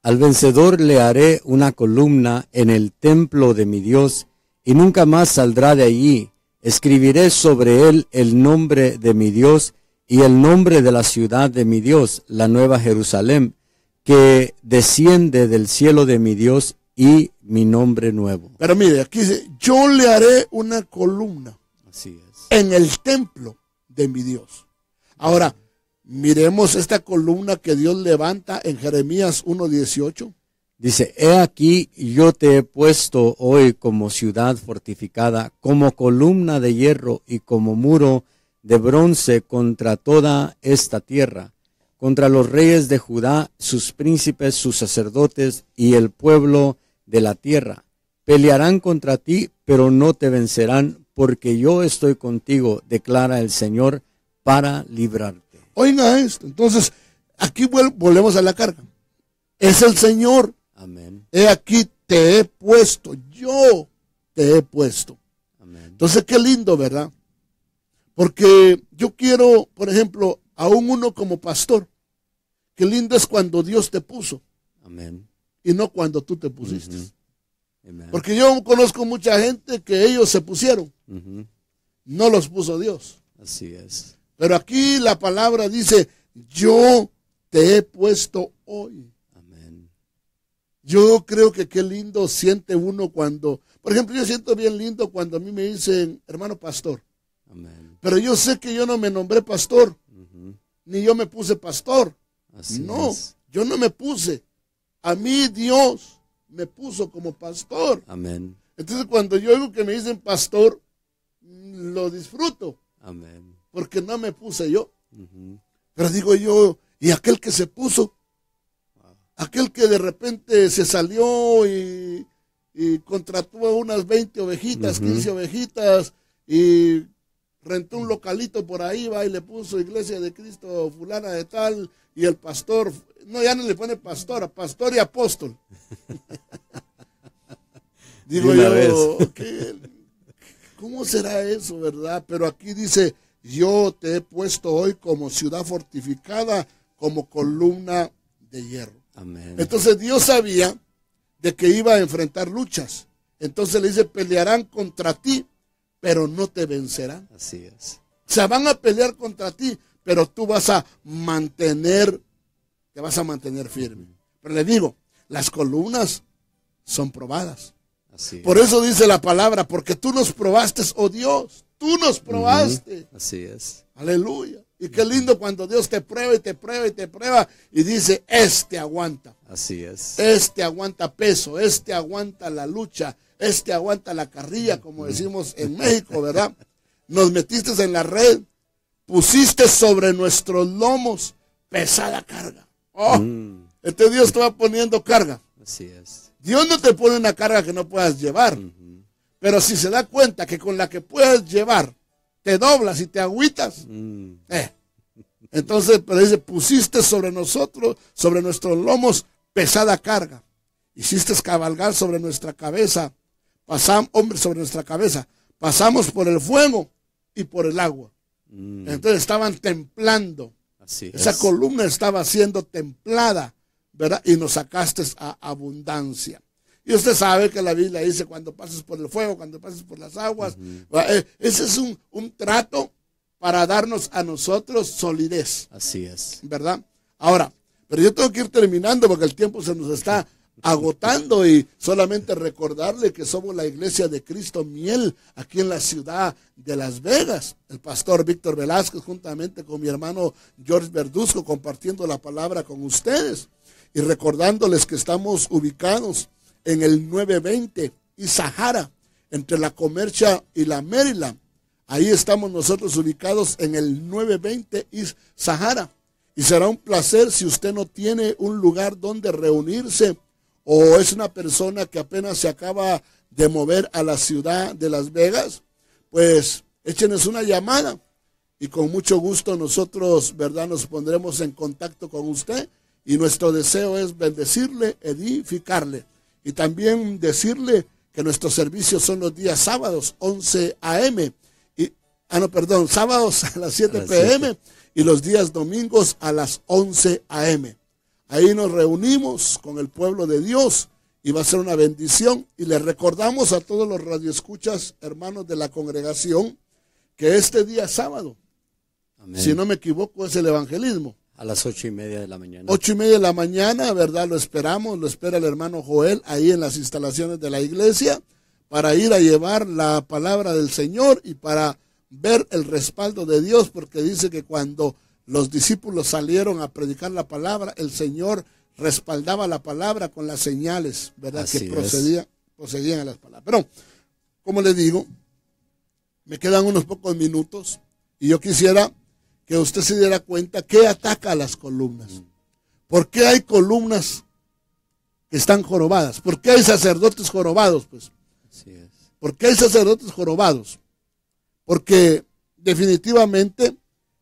Al vencedor le haré una columna en el templo de mi Dios y nunca más saldrá de allí. Escribiré sobre él el nombre de mi Dios y el nombre de la ciudad de mi Dios, la nueva Jerusalén, que desciende del cielo de mi Dios, y mi nombre nuevo. Pero mire, aquí dice, yo le haré una columna Así es. en el templo de mi Dios. Ahora, miremos esta columna que Dios levanta en Jeremías 1:18. Dice, he aquí yo te he puesto hoy como ciudad fortificada, como columna de hierro y como muro de bronce contra toda esta tierra, contra los reyes de Judá, sus príncipes, sus sacerdotes y el pueblo de la tierra. Pelearán contra ti, pero no te vencerán, porque yo estoy contigo, declara el Señor, para librarte. Oiga esto, entonces aquí volvemos a la carga. Es el Señor. Amén. He aquí te he puesto, yo te he puesto. Amén. Entonces qué lindo, ¿verdad? Porque yo quiero, por ejemplo, aún uno como pastor, qué lindo es cuando Dios te puso. Amén. Y no cuando tú te pusiste. Amén. Porque yo conozco mucha gente que ellos se pusieron. No los puso Dios. Así es. Pero aquí la palabra dice, yo te he puesto hoy. Amén. Yo creo que qué lindo siente uno cuando, por ejemplo, yo siento bien lindo cuando a mí me dicen, hermano pastor. Amén. Pero yo sé que yo no me nombré pastor, ni yo me puse pastor. Así no, es. yo no me puse. A mí Dios me puso como pastor. Amén. Entonces cuando yo oigo que me dicen pastor, lo disfruto, Amén. porque no me puse yo. Pero digo yo, ¿y aquel que se puso? Aquel que de repente se salió y contrató a unas 20 ovejitas, 15 ovejitas, y rentó un localito por ahí, va, y le puso Iglesia de Cristo fulana de tal, y el pastor, no, ya no le pone pastor y apóstol. Digo yo, ¿cómo será eso, verdad? Pero aquí dice, yo te he puesto hoy como ciudad fortificada, como columna de hierro. Amén. Entonces Dios sabía de que iba a enfrentar luchas. Entonces le dice, pelearán contra ti, pero no te vencerán. Así es. O sea, van a pelear contra ti, pero tú te vas a mantener firme. Pero le digo, las columnas son probadas. Así Por eso dice la palabra, porque tú nos probaste, oh Dios, tú nos probaste. Así es. Aleluya. Y qué lindo cuando Dios te prueba y te prueba y te prueba y dice, este aguanta. Así es. Este aguanta peso, este aguanta la lucha, este aguanta la carrilla, como decimos en México, ¿verdad? Nos metiste en la red, pusiste sobre nuestros lomos pesada carga. Oh, este Dios te va poniendo carga. Así es. Dios no te pone una carga que no puedas llevar. Pero si se da cuenta que con la que puedes llevar, te doblas y te agüitas. Entonces, pero dice, pusiste sobre nosotros, sobre nuestros lomos, pesada carga. Hiciste cabalgar sobre nuestra cabeza. Sobre nuestra cabeza. Pasamos por el fuego y por el agua. Entonces estaban templando. Así Esa es. columna estaba siendo templada, ¿verdad? Y nos sacaste a abundancia. Y usted sabe que la Biblia dice, cuando pases por el fuego, cuando pases por las aguas. Ese es un trato para darnos a nosotros solidez. Así es. ¿Verdad? Ahora, pero yo tengo que ir terminando porque el tiempo se nos está agotando y solamente recordarle que somos la Iglesia de Cristo Miel aquí en la ciudad de Las Vegas. El pastor Víctor Velázquez juntamente con mi hermano George Verduzco compartiendo la palabra con ustedes y recordándoles que estamos ubicados en el 920 y Sahara, entre la Comercia y la Maryland. Ahí estamos nosotros ubicados en el 920 y Sahara. Y será un placer si usted no tiene un lugar donde reunirse o es una persona que apenas se acaba de mover a la ciudad de Las Vegas, pues échenos una llamada y con mucho gusto nosotros, ¿verdad?, nos pondremos en contacto con usted y nuestro deseo es bendecirle, edificarle y también decirle que nuestros servicios son los días sábados 11 a.m. sábados a las 7 p.m. y los días domingos a las 11 a.m. Ahí nos reunimos con el pueblo de Dios y va a ser una bendición. Y les recordamos a todos los radioescuchas, hermanos de la congregación, que este día sábado Amén. Si no me equivoco, es el evangelismo. A las 8:30 de la mañana. 8:30 de la mañana, ¿verdad? Lo esperamos, lo espera el hermano Joel ahí en las instalaciones de la iglesia para ir a llevar la palabra del Señor y para ver el respaldo de Dios, porque dice que cuando los discípulos salieron a predicar la palabra, el Señor respaldaba la palabra con las señales, ¿verdad? Así Que es. procedían a las palabras. Pero, como les digo, me quedan unos pocos minutos y yo quisiera que usted se diera cuenta qué ataca a las columnas. ¿Por qué hay columnas que están jorobadas? ¿Por qué hay sacerdotes jorobados? Pues, Así es. ¿por qué hay sacerdotes jorobados? Porque definitivamente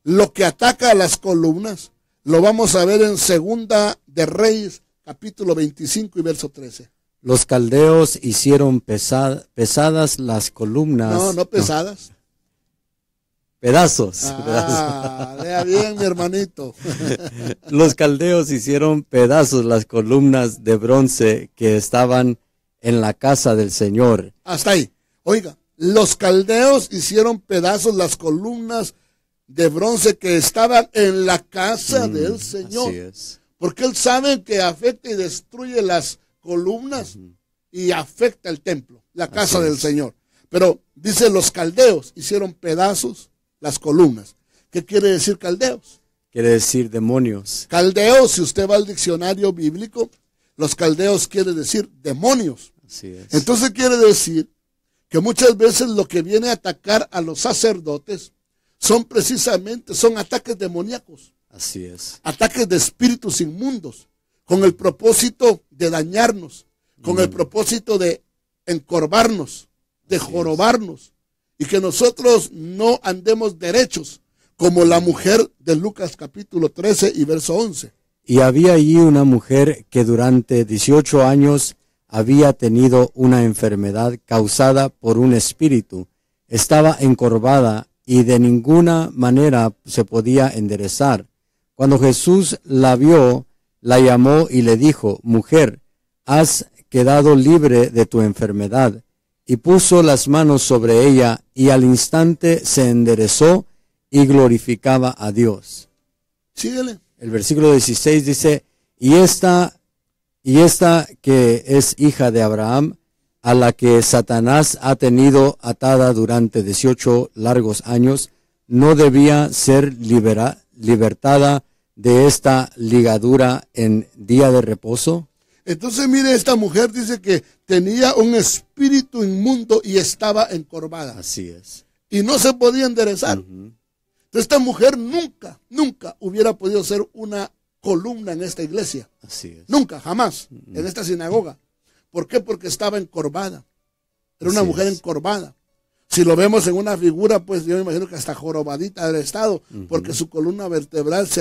lo que ataca a las columnas lo vamos a ver en Segunda de Reyes, capítulo 25 y verso 13. Los caldeos hicieron pesadas las columnas. No pesadas. Pedazos. Lea bien, mi hermanito. Los caldeos hicieron pedazos las columnas de bronce que estaban en la casa del Señor. Hasta ahí. Oiga, los caldeos hicieron pedazos las columnas de bronce que estaban en la casa del Señor. Así es. Porque él sabe que afecta y destruye las columnas y afecta el templo, la casa del Señor. Pero dice, los caldeos hicieron pedazos las columnas. ¿Qué quiere decir caldeos? Quiere decir demonios. Caldeos, si usted va al diccionario bíblico, los caldeos quiere decir demonios. Así es. Entonces quiere decir que muchas veces lo que viene a atacar a los sacerdotes son ataques demoníacos, Así es. ataques de espíritus inmundos, con el propósito de dañarnos, con el propósito de encorvarnos, de jorobarnos, y que nosotros no andemos derechos, como la mujer de Lucas capítulo 13 y verso 11. Y había allí una mujer que durante 18 años había tenido una enfermedad causada por un espíritu. Estaba encorvada y de ninguna manera se podía enderezar. Cuando Jesús la vio, la llamó y le dijo, mujer, has quedado libre de tu enfermedad. Y puso las manos sobre ella, y al instante se enderezó y glorificaba a Dios. Síguele. El versículo 16 dice, y esta que es hija de Abraham, a la que Satanás ha tenido atada durante 18 largos años, no debía ser libertada de esta ligadura en día de reposo. Entonces mire, esta mujer dice que tenía un espíritu inmundo y estaba encorvada. Así es. Y no se podía enderezar. Entonces esta mujer nunca hubiera podido ser una columna en esta iglesia. Así es. Nunca, jamás, en esta sinagoga. ¿Por qué? Porque estaba encorvada. Era una mujer encorvada. Si lo vemos en una figura, pues yo me imagino que hasta jorobadita del estado, porque su columna vertebral se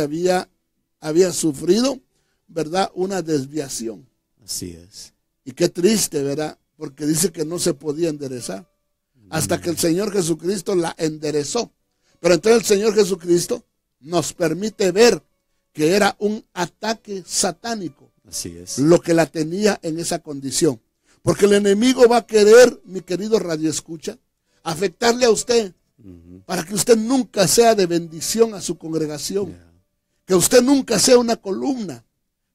había sufrido, ¿verdad? Una desviación. Así es. Y qué triste, ¿verdad? Porque dice que no se podía enderezar. Hasta que el Señor Jesucristo la enderezó. Pero entonces el Señor Jesucristo nos permite ver que era un ataque satánico. Así es. Lo que la tenía en esa condición. Porque el enemigo va a querer, mi querido Radio Escucha, afectarle a usted para que usted nunca sea de bendición a su congregación. Que usted nunca sea una columna.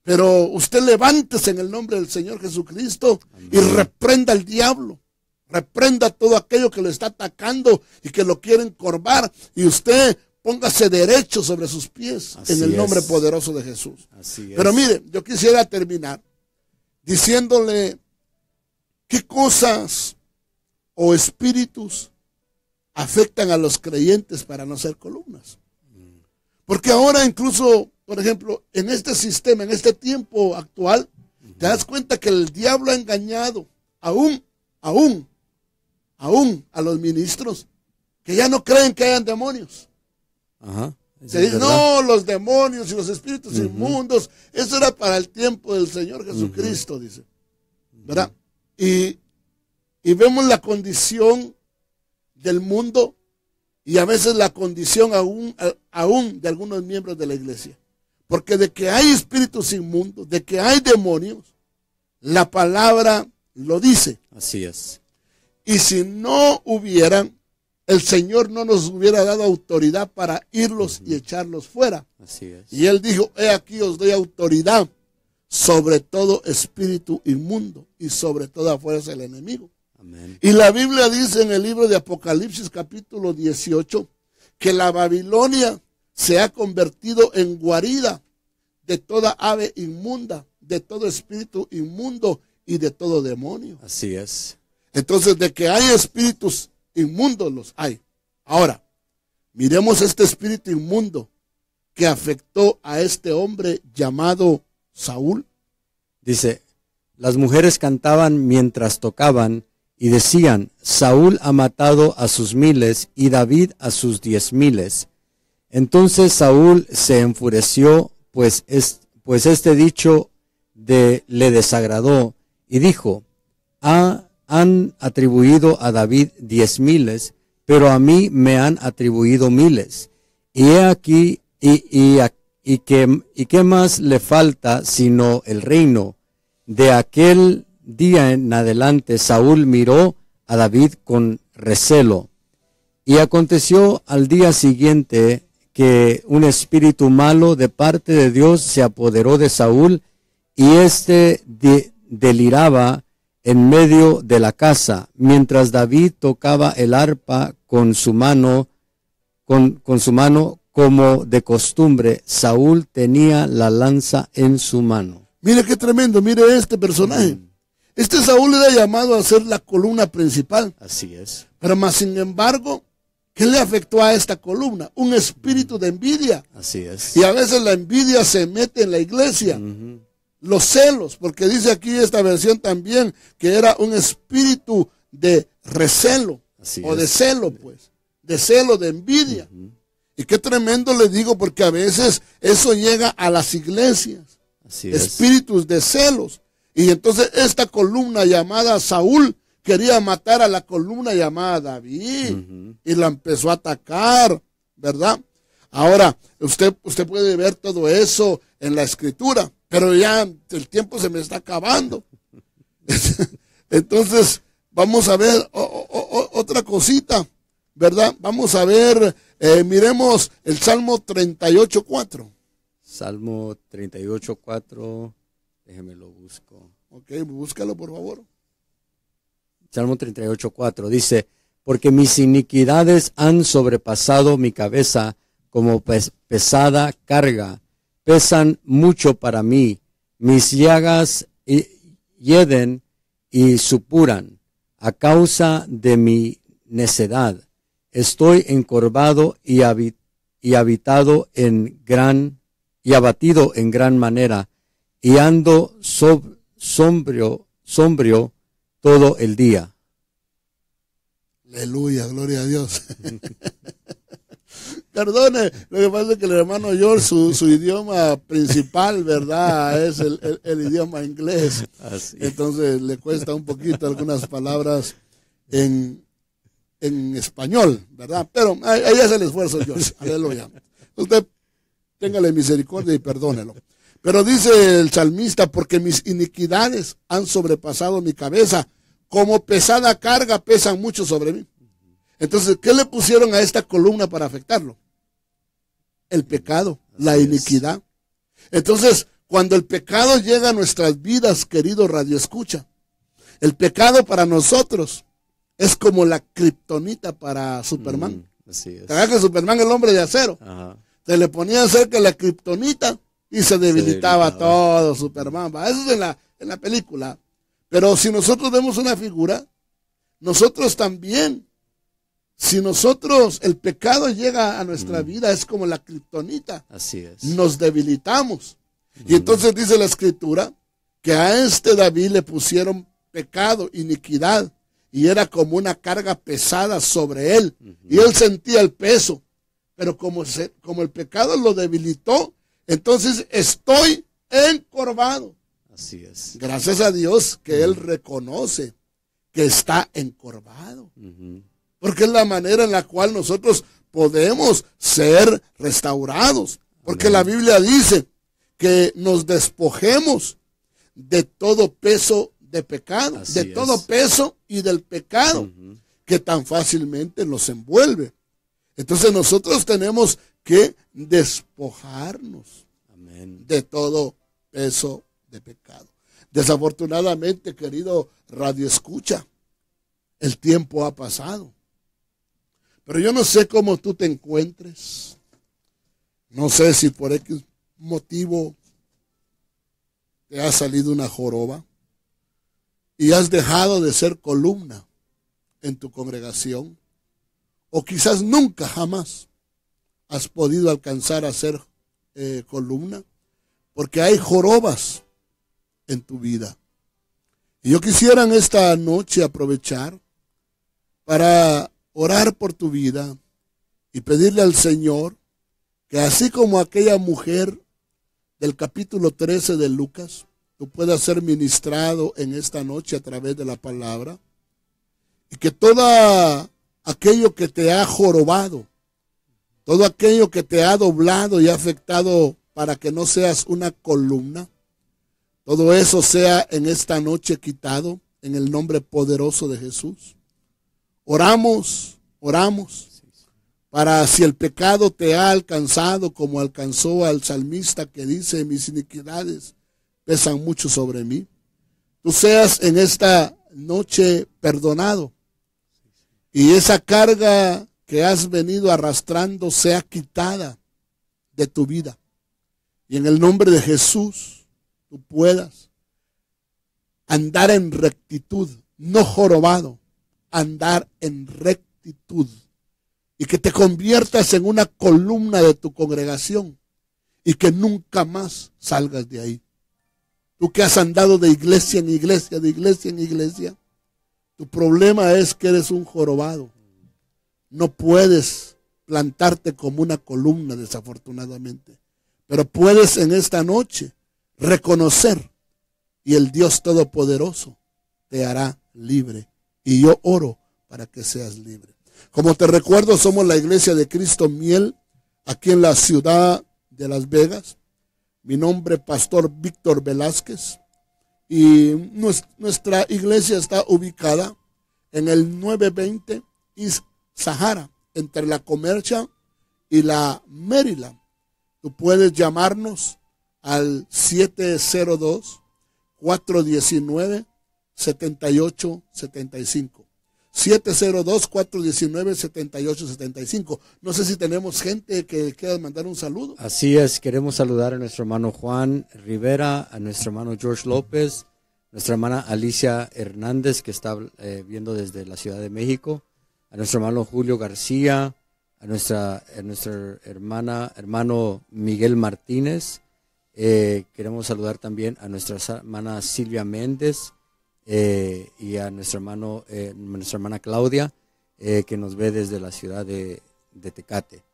Pero usted levántese en el nombre del Señor Jesucristo y reprenda al diablo. Reprenda todo aquello que lo está atacando y que lo quiere encorvar. Y usted póngase derecho sobre sus pies en el nombre poderoso de Jesús. Así es. Pero mire, yo quisiera terminar diciéndole qué cosas o espíritus afectan a los creyentes para no ser columnas. Porque ahora incluso, por ejemplo, en este sistema, en este tiempo actual, te das cuenta que el diablo ha engañado aún a los ministros que ya no creen que hayan demonios. Ajá. Se dice, no, los demonios y los espíritus inmundos, eso era para el tiempo del Señor Jesucristo, dice. ¿Verdad? Y vemos la condición del mundo y a veces la condición aún de algunos miembros de la iglesia. Porque de que hay espíritus inmundos, de que hay demonios, la palabra lo dice. Así es. Y si no hubieran, el Señor no nos hubiera dado autoridad para irlos y echarlos fuera. Así es. Y Él dijo, he aquí os doy autoridad sobre todo espíritu inmundo y sobre toda fuerza del enemigo. Amén. Y la Biblia dice en el libro de Apocalipsis capítulo 18 que la Babilonia se ha convertido en guarida de toda ave inmunda, de todo espíritu inmundo y de todo demonio. Así es. Entonces, de que hay espíritus inmundos, los hay. Ahora, miremos este espíritu inmundo que afectó a este hombre llamado Saúl. Dice, las mujeres cantaban mientras tocaban y decían, Saúl ha matado a sus 1000 y David a sus 10,000. Entonces Saúl se enfureció, pues este dicho le desagradó y dijo, han atribuido a David 10,000, pero a mí me han atribuido 1000. Y he aquí, ¿y qué más le falta sino el reino? De aquel día en adelante Saúl miró a David con recelo. Y aconteció al día siguiente que un espíritu malo de parte de Dios se apoderó de Saúl, y éste deliraba en medio de la casa, mientras David tocaba el arpa con su mano, como de costumbre. Saúl tenía la lanza en su mano. Mire qué tremendo, mire este personaje. Este Saúl era llamado a ser la columna principal. Así es. Pero más sin embargo, ¿qué le afectó a esta columna? Un espíritu de envidia. Así es. Y a veces la envidia se mete en la iglesia. Los celos, porque dice aquí esta versión también que era un espíritu de recelo. Así o es. de celo, pues. De celo, de envidia. Y qué tremendo le digo, porque a veces eso llega a las iglesias. Así es. Espíritus de celos. Y entonces esta columna llamada Saúl quería matar a la columna llamada David. Y la empezó a atacar, ¿verdad? Ahora, usted puede ver todo eso en la escritura, pero ya el tiempo se me está acabando. Entonces, vamos a ver otra cosita, ¿verdad? Vamos a ver, miremos el Salmo 38:4. Salmo 38:4, déjeme lo busco. Ok, búscalo por favor. Salmo 38:4 dice, porque mis iniquidades han sobrepasado mi cabeza como pesada carga, pesan mucho para mí, mis llagas hieden y supuran a causa de mi necedad. Estoy encorvado y abatido en gran manera, y ando sombrio todo el día. Aleluya, gloria a Dios. Perdone, lo que pasa es que el hermano George, su idioma principal, ¿verdad? Es el idioma inglés. Así. Entonces le cuesta un poquito algunas palabras en español, ¿verdad? Pero ahí es el esfuerzo, George. Aleluya. Usted téngale misericordia y perdónelo. Pero dice el salmista, porque mis iniquidades han sobrepasado mi cabeza, como pesada carga pesan mucho sobre mí. Entonces, ¿qué le pusieron a esta columna para afectarlo? El pecado, la iniquidad. Entonces, cuando el pecado llega a nuestras vidas, querido Radio Escucha, el pecado para nosotros es como la kriptonita para Superman. Así es. ¿Te acuerdas que Superman es el hombre de acero? Ajá. Se le ponía cerca la kriptonita y se debilitaba todo Superman. Eso es en la película. Pero si nosotros vemos una figura, nosotros también, si el pecado llega a nuestra vida, es como la kriptonita. Así es. Nos debilitamos. Y entonces dice la escritura que a este David le pusieron pecado, iniquidad, y era como una carga pesada sobre él. Y él sentía el peso. Pero como el pecado lo debilitó, entonces estoy encorvado. Así es. Gracias a Dios que él reconoce que está encorvado. Porque es la manera en la cual nosotros podemos ser restaurados. Porque la Biblia dice que nos despojemos de todo peso de pecado, Así de es. todo peso y del pecado que tan fácilmente nos envuelve. Entonces nosotros tenemos que despojarnos de todo peso de pecado. Desafortunadamente, querido Radio Escucha, el tiempo ha pasado. Pero yo no sé cómo tú te encuentres. No sé si por X motivo te ha salido una joroba y has dejado de ser columna en tu congregación. O quizás nunca jamás has podido alcanzar a ser columna, porque hay jorobas en tu vida. Y yo quisiera en esta noche aprovechar para orar por tu vida y pedirle al Señor que así como aquella mujer del capítulo 13 de Lucas, tú puedas ser ministrado en esta noche a través de la palabra, y que todo aquello que te ha jorobado, todo aquello que te ha doblado y ha afectado para que no seas una columna, todo eso sea en esta noche quitado en el nombre poderoso de Jesús. Oramos para si el pecado te ha alcanzado como alcanzó al salmista que dice, mis iniquidades pesan mucho sobre mí, tú seas en esta noche perdonado y esa carga que has venido arrastrando sea quitada de tu vida. Y en el nombre de Jesús tú puedas andar en rectitud, no jorobado, andar en rectitud. Y que te conviertas en una columna de tu congregación y que nunca más salgas de ahí. Tú que has andado de iglesia en iglesia, de iglesia en iglesia, tu problema es que eres un jorobado. No puedes plantarte como una columna, desafortunadamente. Pero puedes en esta noche reconocer y el Dios Todopoderoso te hará libre. Y yo oro para que seas libre. Como te recuerdo, somos la Iglesia de Cristo Miel, aquí en la ciudad de Las Vegas. Mi nombre es Pastor Víctor Velázquez. Y nuestra iglesia está ubicada en el 920 East Sahara, entre la Commercial y la Maryland. Tú puedes llamarnos al 702-419-7875. 702-419-7875. No sé si tenemos gente que quiera mandar un saludo. Así es, queremos saludar a nuestro hermano Juan Rivera, a nuestro hermano George López, nuestra hermana Alicia Hernández, que está viendo desde la Ciudad de México, a nuestro hermano Julio García, a nuestra hermano Miguel Martínez. Queremos saludar también a nuestra hermana Silvia Méndez, y a nuestra hermana Claudia, que nos ve desde la ciudad de Tecate.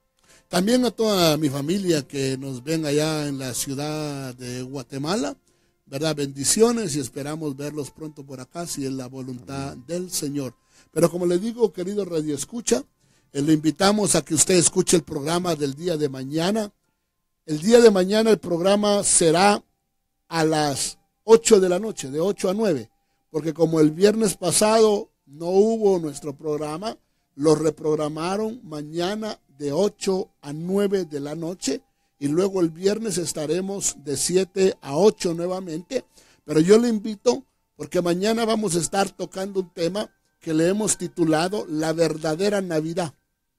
También a toda mi familia que nos ven allá en la ciudad de Guatemala, ¿verdad? Bendiciones y esperamos verlos pronto por acá, si es la voluntad Amén. Del Señor. Pero como le digo, querido Radio Escucha, le invitamos a que usted escuche el programa del día de mañana. El día de mañana el programa será a las 8 de la noche, de 8 a 9. Porque como el viernes pasado no hubo nuestro programa, lo reprogramaron mañana de 8 a 9 de la noche y luego el viernes estaremos de 7 a 8 nuevamente. Pero yo le invito porque mañana vamos a estar tocando un tema que le hemos titulado La verdadera Navidad.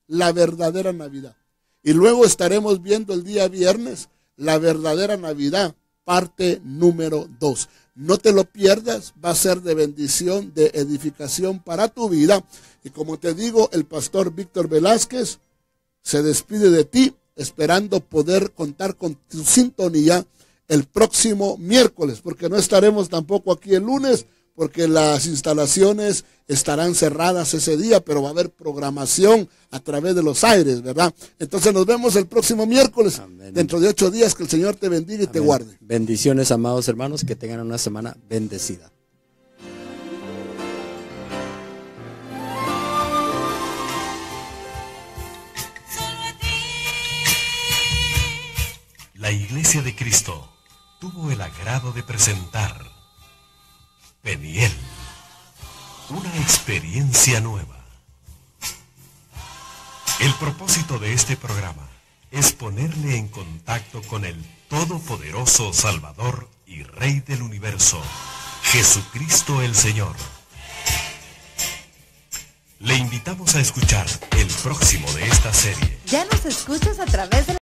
La verdadera Navidad. Y luego estaremos viendo el día viernes La verdadera Navidad, parte número 2. No te lo pierdas, va a ser de bendición, de edificación para tu vida. Y como te digo, el pastor Víctor Velázquez se despide de ti, esperando poder contar con tu sintonía el próximo miércoles, porque no estaremos tampoco aquí el lunes, porque las instalaciones estarán cerradas ese día, pero va a haber programación a través de los aires, ¿verdad? Entonces nos vemos el próximo miércoles, Amén. Dentro de 8 días, que el Señor te bendiga y Amén. Te guarde. Bendiciones, amados hermanos, que tengan una semana bendecida. La Iglesia de Cristo tuvo el agrado de presentar Peniel, una experiencia nueva. El propósito de este programa es ponerle en contacto con el Todopoderoso Salvador y Rey del Universo, Jesucristo el Señor. Le invitamos a escuchar el próximo de esta serie. Ya nos escuchas a través de